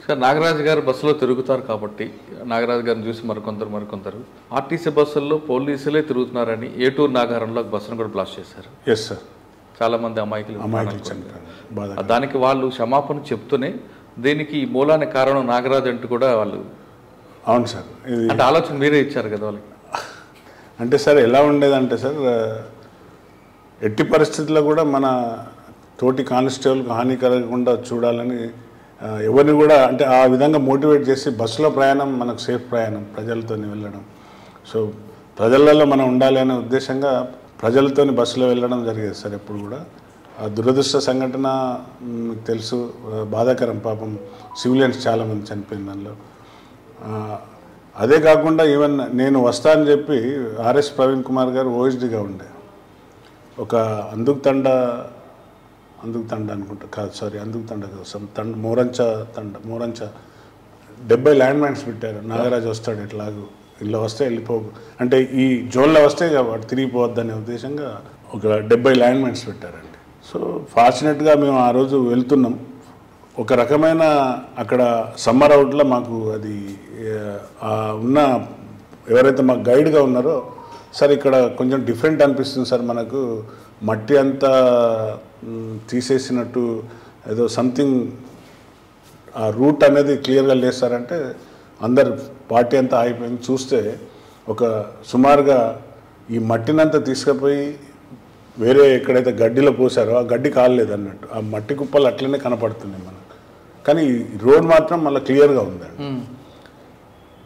Sir Nagaraju గారు బస్సులో తిరుగుతారు కాబట్టి నాగరాజు గారిని చూసి మరికొందరు ఆర్టీసీ బస్సుల్లో పోలీసులే తిరుగుతున్నారని ఏటూరు నాగారంలో బస్సును కూడా బ్లాస్ట్ చేశారు. Yes sir. చాలామంది అమాయకులు దానికి వాళ్ళు క్షమాపణ చెప్తూనే దీనికి ఈ మూలానికి కారణం నాగరాజు అంటూ కూడా వాళ్ళు. అవును సార్. అంటే ఆలోచన మీరే ఇచ్చారు కదా వాళ్ళకి. అంటే సార్ ఎలా ఉండేదంటే సార్, ఎట్టి పరిస్థితుల్లో కూడా మన తోటి కానిస్టేబుల్కి హాని కలగకుండా చూడాలని ఎవరిని కూడా అంటే ఆ విధంగా మోటివేట్ చేసి బస్సులో ప్రయాణం మనకు సేఫ్ ప్రయాణం, ప్రజలతో వెళ్ళడం. సో ప్రజలలో మనం ఉండాలి అనే ఉద్దేశంగా ప్రజలతో బస్సులో వెళ్ళడం జరిగేది సార్ ఎప్పుడు కూడా. ఆ దురదృష్ట సంఘటన మీకు తెలుసు, బాధాకరం. పాపం సివిలియన్స్ చాలామంది చనిపోయిన దానిలో. అదే కాకుండా ఈవెన్ నేను వస్తా అని చెప్పి ఆర్ఎస్ ప్రవీణ్ కుమార్ గారు ఓఎస్డీగా ఉండే ఒక అందుకు తండ అనుకుంటా, కాదు సారీ, అందుకు తండ కాదు, తండ మోరంచ 70 ల్యాండ్ మైన్స్ పెట్టారు. నాగరాజు వస్తాడు ఎట్లాగూ, ఇలా వస్తే వెళ్ళిపోకు అంటే ఈ జోన్లో వస్తే వాడు తిరిగిపోవద్దనే ఉద్దేశంగా ఒక 70 ల్యాండ్ మైన్స్ పెట్టారండి. సో ఫార్చునేట్గా మేము ఆ రోజు వెళ్తున్నాం. ఒక రకమైన అక్కడ సమ్మర్ అవుట్లో మాకు అది ఉన్న ఎవరైతే మాకు గైడ్గా ఉన్నారో, సార్ ఇక్కడ కొంచెం డిఫరెంట్ అనిపిస్తుంది సార్, మనకు మట్టి అంతా తీసేసినట్టు ఏదో సంథింగ్ ఆ రూట్ అనేది క్లియర్గా లేదు సార్ అంటే అందరు పార్టీ అంతా అయిపోయింది. చూస్తే ఒక సుమారుగా ఈ మట్టినంతా తీసుకుపోయి వేరే ఎక్కడైతే గడ్డిలో పోసారో ఆ గడ్డి కాలేదు అన్నట్టు, ఆ మట్టి కుప్పలు అట్లనే కనపడుతున్నాయి మనకు. కానీ రోడ్ మాత్రం మళ్ళీ క్లియర్గా ఉందండి.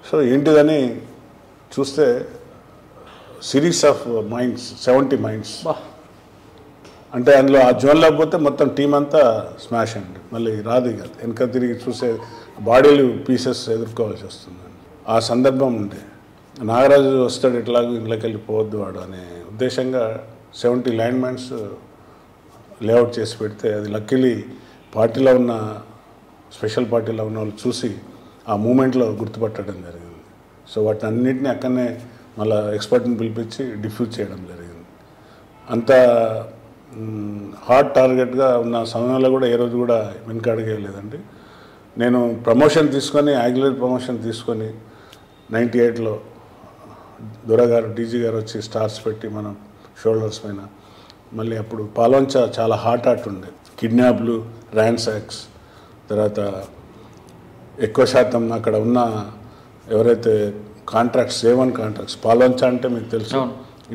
సో ఏంటిదని చూస్తే సిరీస్ ఆఫ్ మైన్స్, 70 మైన్స్. అంటే అందులో ఆ జోన్లో పోతే మొత్తం టీం అంతా స్మాష్ అండి. మళ్ళీ రాదు ఇక వెనక తిరిగి చూసే బాడీలు పీసెస్ ఎదుర్కోవాల్సి వస్తుందండి. ఆ సందర్భం ఉండే నాగరాజు వస్తాడు ఎట్లాగో ఇంట్లోకి వెళ్ళిపోవద్దు వాడు అనే ఉద్దేశంగా 70 ల్యాండ్ మైన్స్ లేఅవుట్ చేసి పెడితే అది లక్కీలీ పార్టీలో ఉన్న స్పెషల్ పార్టీలో ఉన్న వాళ్ళు చూసి ఆ మూమెంట్లో గుర్తుపట్టడం జరిగింది. సో వాటిని అన్నింటినీ అక్కడనే మళ్ళీ ఎక్స్పర్ట్ని పిలిపించి డిఫ్యూజ్ చేయడం జరిగింది. అంత హార్డ్ టార్గెట్గా ఉన్న సమయంలో కూడా ఏ రోజు కూడా వెనకడిగేయలేదండి. నేను ప్రమోషన్ తీసుకొని, యాగ్యులర్ ప్రమోషన్ తీసుకొని 98లో దొరగారు డీజీ గారు వచ్చి స్టార్స్ పెట్టి మనం షోల్డర్స్ పైన మళ్ళీ అప్పుడు పాల్వంచ చాలా హాట్ ఉండే, కిడ్నాప్లు, ర్యాన్సాక్స్, తర్వాత ఎక్కువ శాతం అక్కడ ఉన్న ఎవరైతే కాంట్రాక్ట్స్, A1 కాంట్రాక్ట్స్. పాల్వంచ అంటే మీకు తెలుసు,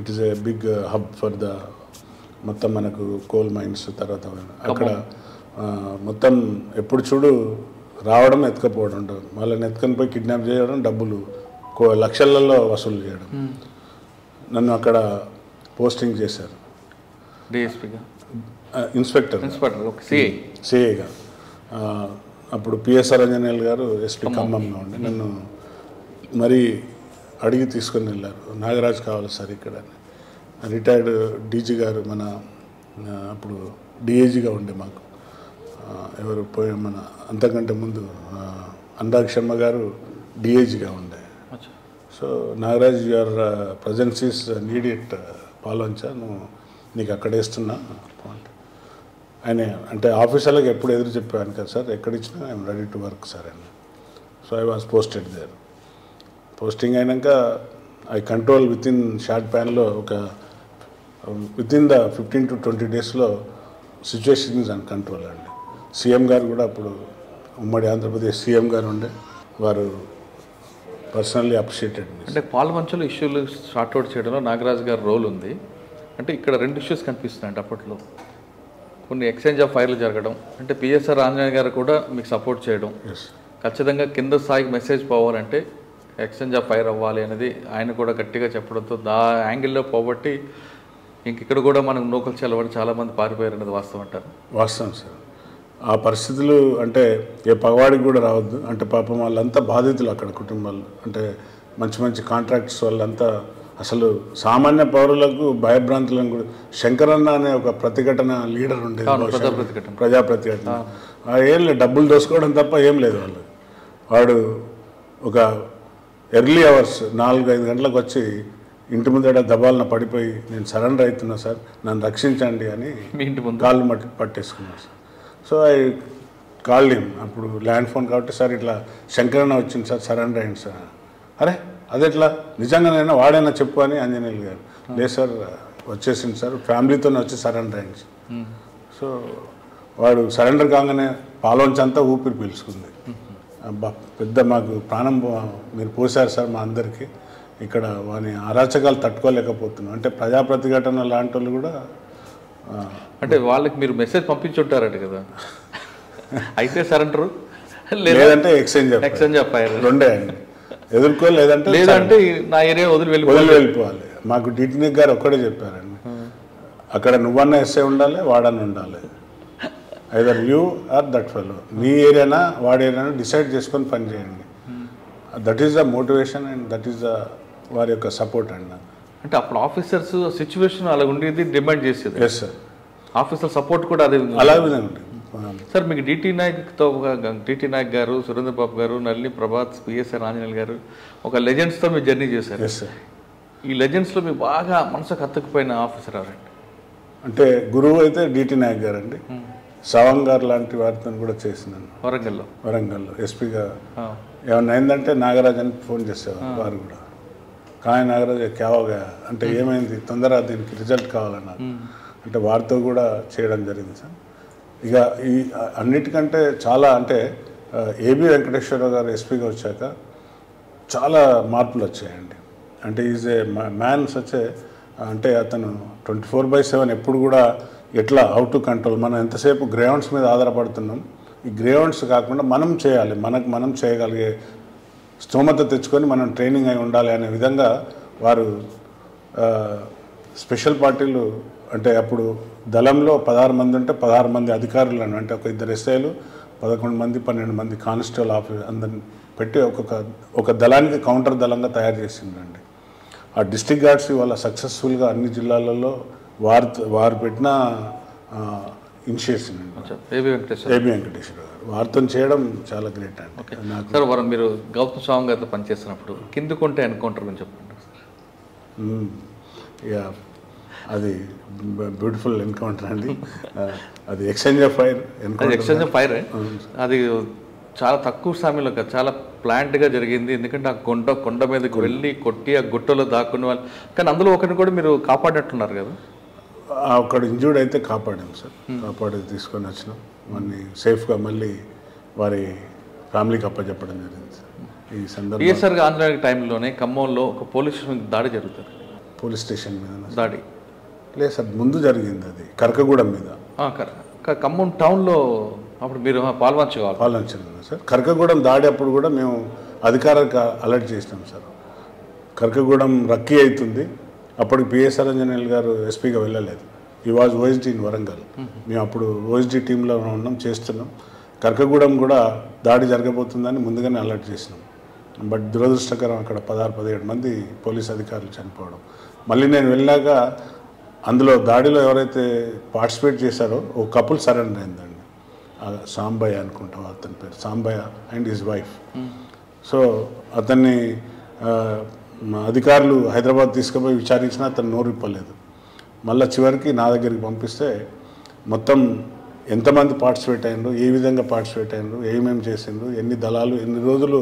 it is a big hub for the మొత్తం మనకు కోల్ మైన్స్. తర్వాత అక్కడ మొత్తం ఎప్పుడు చూడు రావడం, ఎత్తుకపోవడం ఉంటుంది. వాళ్ళని ఎత్తుకొని పోయి కిడ్నాప్ చేయడం, డబ్బులు లక్షలలో వసూలు చేయడం. నన్ను అక్కడ పోస్టింగ్ చేశారు ఇన్స్పెక్టర్, సిఐగా. అప్పుడు పిఎస్ఆర్ అంజనేయులు గారు ఎస్పీ ఖమ్మంలో ఉండి నన్ను మరీ అడిగి తీసుకొని వెళ్ళారు. నాగరాజు కావాలి సార్ ఇక్కడ. రిటైర్డ్ డీజీ గారు మన అప్పుడు డిఐజీగా ఉండే మాకు ఎవరు పోయి మన అంతకంటే ముందు అనురాగ్ శర్మ గారు డిఐజీగా ఉండే. So Nagaraj your presence is needed Palvancha, నువ్వు నీకు అక్కడ వేస్తున్నా ఆయన అంటే ఆఫీసర్లకు ఎప్పుడు ఎదురు చెప్పాను కదా సార్, ఎక్కడిచ్చినా I'm ready to work sir అని. So I was posted there. Posting అయినాక I control within short ప్యాన్లో విత్ ఇన్ ద 15 to 20 డేస్లో సిచ్యువేషన్ ఈజ్ అన్ కంట్రోల్ అండి. సీఎం గారు కూడా అప్పుడు ఉమ్మడి ఆంధ్రప్రదేశ్ సీఎం గారు ఉండే, వారు పర్సనల్లీ అప్రిషియేటెడ్. అంటే పాల్వంచలో ఇష్యూలు సార్ట్అవుట్ చేయడంలో నాగరాజు గారి రోల్ ఉంది. అంటే ఇక్కడ 2 ఇష్యూస్ కనిపిస్తున్నాయండి అప్పట్లో. కొన్ని ఎక్స్చేంజ్ ఆఫ్ ఫైర్లు జరగడం, అంటే పిఎస్ఆర్ ఆంజనేయ గారు కూడా మీకు సపోర్ట్ చేయడం, ఖచ్చితంగా కింద స్థాయికి మెసేజ్ పోవాలంటే ఎక్స్చేంజ్ ఆఫ్ ఫైర్ అవ్వాలి అనేది ఆయన కూడా గట్టిగా చెప్పడంతో యాంగిల్లో పోబట్టి ఇక్కడ కూడా మనం నూకలు చల్లబడి చాలామంది పారిపోయారు అనేది వాస్తవం అంటారు. వాస్తవం సార్. ఆ పరిస్థితులు అంటే ఏ పగవాడికి కూడా రావద్దు. అంటే పాపం వాళ్ళంతా బాధితులు అక్కడ కుటుంబాలు, అంటే మంచి మంచి కాంట్రాక్ట్స్ వాళ్ళంతా అసలు సామాన్య పౌరులకు భయభ్రాంతులను కూడా. శంకరన్న అనే ఒక ప్రతిఘటన లీడర్ ఉండేది, ప్రజా ప్రతిఘటన. ఏం లేదు, డబ్బులు దోసుకోవడం తప్ప ఏం లేదు వాళ్ళు. వాడు ఒక ఎర్లీ అవర్స్ 4-5 గంటలకు వచ్చి ఇంటి ముందర దబాలన పడిపోయి నేను సరెండర్ అవుతున్నా సార్, నన్ను రక్షించండి అని కాళ్ళు పట్టేసుకున్నాను sir. So I called him. అప్పుడు ల్యాండ్ ఫోన్ కాబట్టి సార్ ఇట్లా శంకరన్న వచ్చింది సార్, సరెండర్ అయ్యింది సార్. అరే అదెట్లా నిజంగానైనా వాడైనా చెప్పు అని ఆంజనేయులు గారు. లేదు సార్ వచ్చేసింది సార్, ఫ్యామిలీతోనే వచ్చి సరెండర్ అయింది. సో వాడు సరెండర్ కాగానే పాలోంచంతా ఊపిరి పీల్చుకుంది. అబ్బా పెద్ద మాకు ప్రాణం మీరు పోసారు సార్ మా అందరికీ, ఇక్కడ వాని అరాచకాలు తట్టుకోలేకపోతున్నాం అంటే ప్రజా ప్రతిఘటన లాంటి వాళ్ళు కూడా. అంటే వాళ్ళకి మీరు మెసేజ్ పంపించుంటారట కదా, అయితే సరెండర్ లేదంటే ఎక్స్చేంజ్ చెప్పారు రెండే అండి, ఎదుర్కో లేదంటే నా ఏరియా వదిలి వెళ్ళిపోవాలి. మాకు డిటిని గారు ఒక్కడే చెప్పారండి, అక్కడ నువ్వన్నా ఎస్ఐ ఉండాలి, వాడన్నా ఉండాలి, either you are that fellow, నీ ఏరియానా వాడి ఏరియానా డిసైడ్ చేసుకొని పని చేయండి. That is the motivation and that is the వారి యొక్క సపోర్ట్ అండి. అంటే అప్పుడు ఆఫీసర్స్ సిచ్యువేషన్ అలా ఉండేది, డిమాండ్ చేసేది. ఎస్ సార్, ఆఫీసర్ సపోర్ట్ కూడా అదే అలాగే ఉంది సార్. మీకు డిటి నాయక్ గారు, సురేంద్ర బాబు గారు, నల్లి ప్రభాత్, పిఎస్ఆర్ ఆంజనేయులు గారు ఒక లెజెండ్స్తో మీరు జర్నీ చేశారు. Yes sir. ఈ లెజెండ్స్లో మీకు బాగా మనసుకు హత్తుకుపోయిన ఆఫీసర్ ఎవరండి? అంటే గురువు అయితే డిటి నాయక్ గారు అండి. సవంగ్ గారు లాంటి వారితో కూడా చేసినాను వరంగల్లో ఎస్పీగా. ఏమన్నా అయిందంటే నాగరాజ్ అని ఫోన్ చేసేవారు, వారు కూడా కాయ నాగరాజ్ క్యావగా అంటే ఏమైంది తొందరగా దీనికి రిజల్ట్ కావాలన్నారు, అంటే వారితో కూడా చేయడం జరిగింది సార్. ఇక ఈ అన్నిటికంటే చాలా అంటే ఏబి వెంకటేశ్వరరావు గారు ఎస్పీగా వచ్చాక చాలా మార్పులు వచ్చాయండి. అంటే ఈజ్ ఏ మ్యాన్స్ వచ్చే అంటే అతను 24/7 ఎప్పుడు కూడా ఎట్లా హౌ టు కంట్రోల్, మనం ఎంతసేపు గ్రౌండ్స్ మీద ఆధారపడుతున్నాం, ఈ గ్రౌండ్స్ కాకుండా మనం చేయాలి, మనం చేయగలిగే స్తోమత తెచ్చుకొని మనం ట్రైనింగ్ అయి ఉండాలి అనే విధంగా వారు స్పెషల్ పార్టీలు అంటే అప్పుడు దళంలో 16 మంది ఉంటే 16 మంది అధికారులను అంటే ఒక 2 ఎస్ఐలు 11 మంది 12 మంది కానిస్టేబుల్ ఆఫీసర్ అందరిని పెట్టి ఒక దళానికి కౌంటర్ దళంగా తయారు చేసిందండి. ఆ డిస్ట్రిక్ట్ గార్డ్స్ ఇవాళ సక్సెస్ఫుల్గా అన్ని జిల్లాలలో వారు పెట్టిన ఇనిషియేషన్ అండి. ఏబి వెంకటేశ్వర గారు వారితో చేయడం చాలా గ్రేట్ అండి. సార్ వారు మీరు గౌతమ్ స్వామి గారితో పనిచేస్తున్నప్పుడు కింద కొంటే ఎన్కౌంటర్ అని చెప్పండి. అది బ్యూటిఫుల్ ఎన్కౌంటర్ అండి. అది ఎక్స్చేంజ్ ఆఫ్ ఫైర్ అది చాలా తక్కువ సమయంలో చాలా ప్లాంట్గా జరిగింది. ఎందుకంటే ఆ కొండ మీదకి వెళ్ళి కొట్టి ఆ గుట్టలో దాక్కునే వాళ్ళు, కానీ అందులో ఒకరిని కూడా మీరు కాపాడినట్టున్నారు కదా. ఒకడు ఇంజూర్డ్ అయితే కాపాడాం సార్, కాపాడి తీసుకొని వచ్చినాం, వాడిని సేఫ్గా మళ్ళీ వారి ఫ్యామిలీకి అప్పచెప్పడం జరిగింది సార్. ఈ సందర్భంగా పిఎస్ఆర్ ఆంధ్ర టైంలోనే ఖమ్మంలో ఒక పోలీస్ స్టేషన్ దాడి జరుగుతుంది. పోలీస్ స్టేషన్ మీద దాడి లేదు సార్, ముందు జరిగింది అది కరకగూడెం మీద. ఖమ్మం టౌన్లో అప్పుడు మీరు పాల్వంచాలి సార్. కరకగూడెం దాడి అప్పుడు కూడా మేము అధికారులకు అలర్ట్ చేసినాం సార్. కరకగూడెం రక్కీ అవుతుంది, అప్పటికి పిఎస్ఆర్ ఆంజనేయులు గారు ఎస్పీగా వెళ్ళలేదు. ఈ వాజ్ ఓఎస్డీ ఇన్ వరంగల్. మేము అప్పుడు ఓఎస్డీ టీంలో ఉన్నాం, చేస్తున్నాం. కరకగూడెం కూడా దాడి జరగబోతుందని ముందుగానే అలర్ట్ చేసినాం. బట్ దురదృష్టకరం అక్కడ 16-17 మంది పోలీస్ అధికారులు చనిపోవడం. మళ్ళీ నేను వెళ్ళాక అందులో దాడిలో ఎవరైతే పార్టిసిపేట్ చేశారో ఒక కపుల్ సరెండర్ అయిందండి. సాంబయ్య అనుకుంటాం అతని పేరు, Sambaiah and his wife. So అతన్ని అధికారులు హైదరాబాద్ తీసుకుపోయి విచారించినా అతను నోరు ఇప్పలేదు. మళ్ళీ చివరికి నా దగ్గరికి పంపిస్తే మొత్తం ఎంతమంది పార్టిసిపేట్ అయ్యారు, ఏ విధంగా పార్టిసిపేట్ అయ్యారు, ఏమేమి చేసిండ్రు, ఎన్ని దళాలు ఎన్ని రోజులు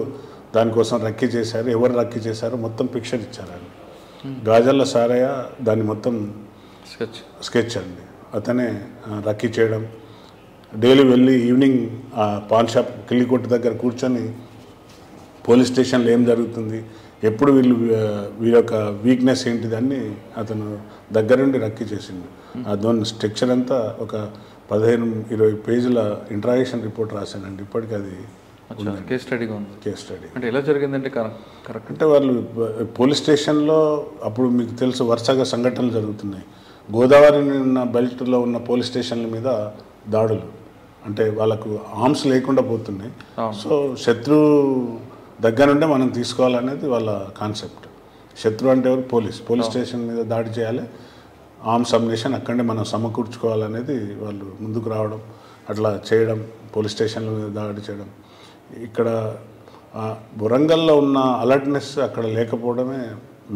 దానికోసం రక్కీ చేశారు, ఎవరు రక్కీ చేశారో మొత్తం పిక్చర్ ఇచ్చారండి. గాజల్ల సారయ్య దాన్ని మొత్తం స్కెచ్ అండి. అతనే రక్కీ చేయడం, డైలీ వెళ్ళి ఈవినింగ్ ఆ పాన్ షాప్ కిల్లికొట్టు దగ్గర కూర్చొని పోలీస్ స్టేషన్లో ఏం జరుగుతుంది, ఎప్పుడు వీరి యొక్క వీక్నెస్ ఏంటిది అని అతను దగ్గరుండి రక్కీ చేసిండు. దాని స్ట్రక్చర్ అంతా ఒక 15-20 పేజీల ఇంట్రాగేషన్ రిపోర్ట్ రాశానండి. ఇప్పటికీ అది కేస్ స్టడీగా ఉంది. కేస్ స్టడీ అంటే ఎలా జరిగిందంటే కరెక్ట్ అంటే వాళ్ళు పోలీస్ స్టేషన్లో అప్పుడు మీకు తెలుసు వరుసగా సంఘటనలు జరుగుతున్నాయి. గోదావరి ఉన్న బెల్ట్లో ఉన్న పోలీస్ స్టేషన్ల మీద దాడులు, అంటే వాళ్ళకు ఆర్మ్స్ లేకుండా పోతున్నాయి. సో శత్రువు దగ్గర నుండే మనం తీసుకోవాలనేది వాళ్ళ కాన్సెప్ట్. శత్రువు అంటే ఎవరు? పోలీస్ స్టేషన్ మీద దాడి చేయాలి, ఆర్మ్స్ అమ్యునిషన్ అక్కడే మనం సమకూర్చుకోవాలనేది వాళ్ళు ముందుకు రావడం, అట్లా చేయడం, పోలీస్ స్టేషన్ల మీద దాడి చేయడం. ఇక్కడ వరంగల్లో ఉన్న అలర్ట్నెస్ అక్కడ లేకపోవడమే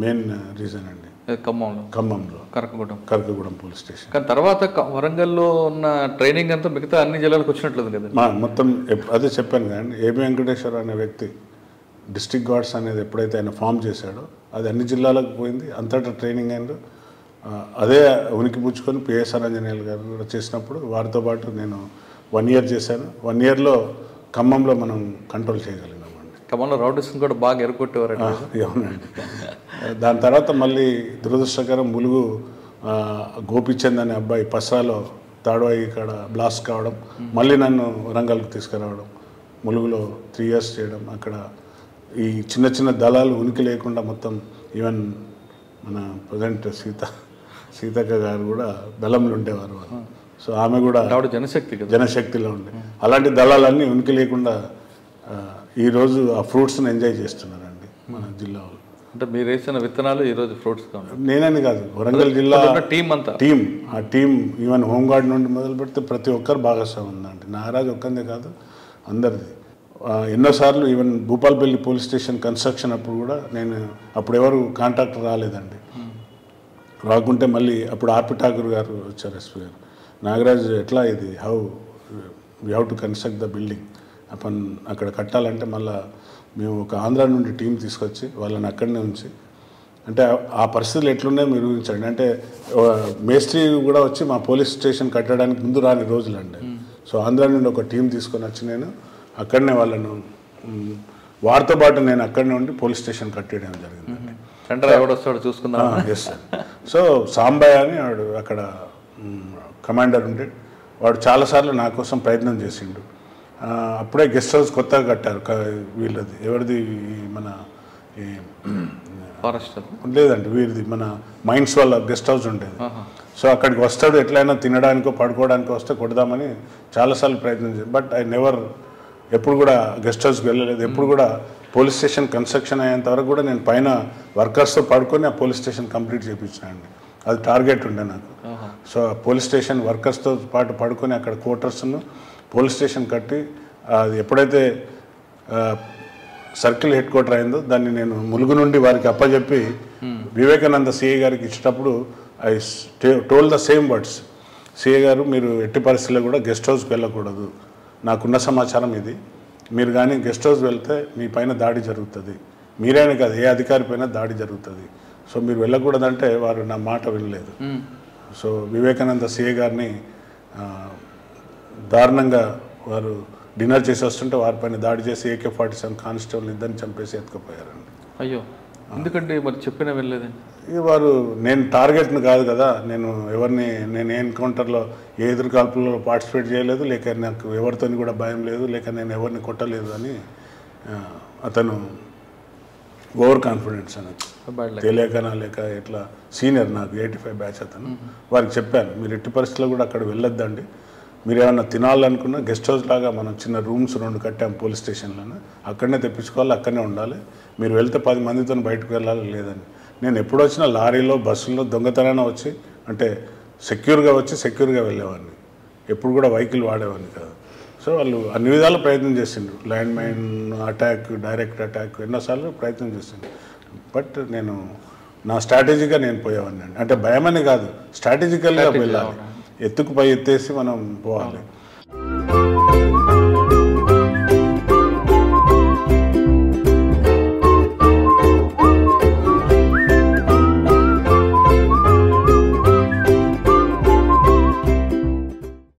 మెయిన్ రీజన్ అండి. ఖమ్మంలో కరకగూడెం పోలీస్ స్టేషన్. కానీ తర్వాత వరంగల్లో ఉన్న ట్రైనింగ్ అంతా మిగతా అన్ని జిల్లాలకు వచ్చినట్లేదు కదా. మొత్తం అదే చెప్పాను కానీ ఏబి వెంకటేశ్వర అనే వ్యక్తి డిస్ట్రిక్ట్ గార్డ్స్ అనేది ఎప్పుడైతే ఆయన ఫామ్ చేశాడో అది అన్ని జిల్లాలకు పోయింది, అంతటా ట్రైనింగ్ అయిందో. అదే ఉనికి పుచ్చుకొని పిఎస్ఆర్ ఆంజనేయులు గారు కూడా చేసినప్పుడు వారితో పాటు నేను 1 year చేశాను. 1 yearలో ఖమ్మంలో మనం కంట్రోల్ చేయగలిగినామండి. ఖమ్మంలో రౌడీస్ని కూడా బాగా ఎరుకొట్టేవారు. అవునండి. దాని తర్వాత మళ్ళీ దురదృష్టకరం ములుగు గోపిచంద్ అనే అబ్బాయి పసరాలో తాడవాయి ఇక్కడ బ్లాస్ట్ కావడం, మళ్ళీ నన్ను వరంగల్కి తీసుకురావడం, ములుగులో 3 years చేయడం. అక్కడ ఈ చిన్న చిన్న దళాలు ఉనికి లేకుండా మొత్తం ఈవెన్ మన ప్రజెంట్ సీతక్క గారు కూడా బెల్లంలో ఉండేవారు వాళ్ళు. సో ఆమె కూడా జనశక్తిలో ఉండే. అలాంటి దళాలన్నీ ఉనికి లేకుండా ఈరోజు ఆ ఫ్రూట్స్ని ఎంజాయ్ చేస్తున్నారండి మన జిల్లాలో. అంటే మీరు వేసిన విత్తనాలు ఈరోజు ఫ్రూట్స్ నేనని కాదు, వరంగల్ జిల్లా టీం ఆ టీం ఈవెన్ హోంగార్డ్ నుండి మొదలు పెడితే ప్రతి ఒక్కరు భాగస్వామ్యం ఉందండి. నాగరాజు ఒక్కందే కాదు, అందరిది. ఎన్నోసార్లు even Bhupalpally police station construction అప్పుడు కూడా నేను అప్పుడు ఎవరు కాంట్రాక్టర్ రాలేదండి. రాకుంటే మళ్ళీ అప్పుడు ఆర్పి ఠాకూర్ గారు వచ్చారు, ఎస్పీ గారు. నాగరాజ్ ఎట్లా ఇది we have to construct the building అక్కడ కట్టాలంటే మళ్ళీ మేము ఒక ఆంధ్ర నుండి టీం తీసుకొచ్చి వాళ్ళని అక్కడనే ఉంచి, అంటే ఆ పరిస్థితులు ఎట్లున్నాయో మీరు ఊహించండి. అంటే మేస్త్రి కూడా వచ్చి మా పోలీస్ స్టేషన్ కట్టడానికి ముందు రాని రోజులండి. సో ఆంధ్ర నుండి ఒక టీం తీసుకొని వచ్చి నేను అక్కడనే వాళ్ళను వారితో పాటు నేను అక్కడనే ఉండి పోలీస్ స్టేషన్ కట్టేయడం జరిగిందండి. Yes sir. సో సాంబయ్య అని వాడు అక్కడ కమాండర్ ఉండే వాడు చాలాసార్లు నా కోసం ప్రయత్నం చేసిండు. అప్పుడే గెస్ట్ హౌస్ కొత్తగా కట్టారు వీళ్ళది, ఎవరిది మన లేదండి వీరిది మన మైన్స్ వాళ్ళ గెస్ట్ హౌస్ ఉండేది. సో అక్కడికి వస్తాడు, ఎట్లయినా తినడానికో పడుకోవడానికో వస్తే కొడదామని చాలాసార్లు ప్రయత్నం చేశాను. బట్ ఐ నెవర్ ఎప్పుడు కూడా గెస్ట్ హౌస్కి వెళ్ళలేదు. ఎప్పుడు కూడా పోలీస్ స్టేషన్ కన్స్ట్రక్షన్ అయ్యేంత వరకు కూడా నేను పైన వర్కర్స్తో పడుకొని ఆ పోలీస్ స్టేషన్ కంప్లీట్ చేయించానండి. అది టార్గెట్ ఉండే నాకు. సో పోలీస్ స్టేషన్ వర్కర్స్తో పాటు పడుకొని అక్కడ క్వార్టర్స్ను పోలీస్ స్టేషన్ కట్టి అది ఎప్పుడైతే సర్కిల్ హెడ్ క్వార్టర్ అయిందో దాన్ని నేను ములుగు నుండి వారికి అప్పచెప్పి వివేకానంద సిఐ గారికి ఇచ్చేటప్పుడు I told the same words. CI గారు మీరు ఎట్టి పరిస్థితుల్లో కూడా గెస్ట్ హౌస్కి వెళ్ళకూడదు, నాకున్న సమాచారం ఇది, మీరు కానీ గెస్ట్ హౌస్ వెళ్తే మీ పైన దాడి జరుగుతుంది, మీరైనా కాదు ఏ అధికారి పైన దాడి జరుగుతుంది, సో మీరు వెళ్ళకూడదంటే వారు నా మాట వినలేదు. సో వివేకానంద సిఐ గారిని దారుణంగా వారు డిన్నర్ చేసి వస్తుంటే వారిపైన దాడి చేసి AK-47 కానిస్టేబుల్ ఇద్దరిని చంపేసి ఎత్తుకుపోయారండి. అయ్యో, ఎందుకంటే మరి చెప్పినా వెళ్ళలేదండి. వారు నేను టార్గెట్ను కాదు కదా, నేను ఎవరిని నేను ఎన్కౌంటర్లో ఏ ఎదురుకాల్పుల్లో పార్టిసిపేట్ చేయలేదు, లేక నాకు ఎవరితో కూడా భయం లేదు, లేక నేను ఎవరిని కొట్టలేదు అని అతను ఓవర్ కాన్ఫిడెన్స్ అనొచ్చు, తెలియకనా లేక ఇట్లా సీనియర్ నాకు 85 బ్యాచ్ అతను. వారికి చెప్పాను మీరు ఎట్టి పరిస్థితుల్లో కూడా అక్కడ వెళ్ళొద్దండి, మీరు ఏమన్నా తినాలనుకున్నా గెస్ట్ హౌస్ లాగా మనం చిన్న రూమ్స్ 2 కట్టాం పోలీస్ స్టేషన్లోనే, అక్కడనే తెప్పించుకోవాలి, అక్కడనే ఉండాలి, మీరు వెళ్తే 10 మందితో బయటకు వెళ్ళాలి లేదని. నేను ఎప్పుడు వచ్చినా లారీలో బస్సుల్లో దొంగతనాన వచ్చి అంటే సెక్యూర్గా వచ్చి సెక్యూర్గా వెళ్ళేవాడిని, ఎప్పుడు కూడా వెహికల్ వాడేవాడిని కాదు. సో వాళ్ళు అన్ని విధాలు ప్రయత్నం చేసిండ్రు, land mine attack, direct attack ఎన్నోసార్లు ప్రయత్నం చేసిండ్రు. బట్ నేను నా స్ట్రాటజీగా నేను పోయేవాడిని అండి. అంటే భయమని కాదు, స్ట్రాటజికల్గా వెళ్ళాలి, ఎత్తుకు పై ఎత్తేసి మనం పోవాలి.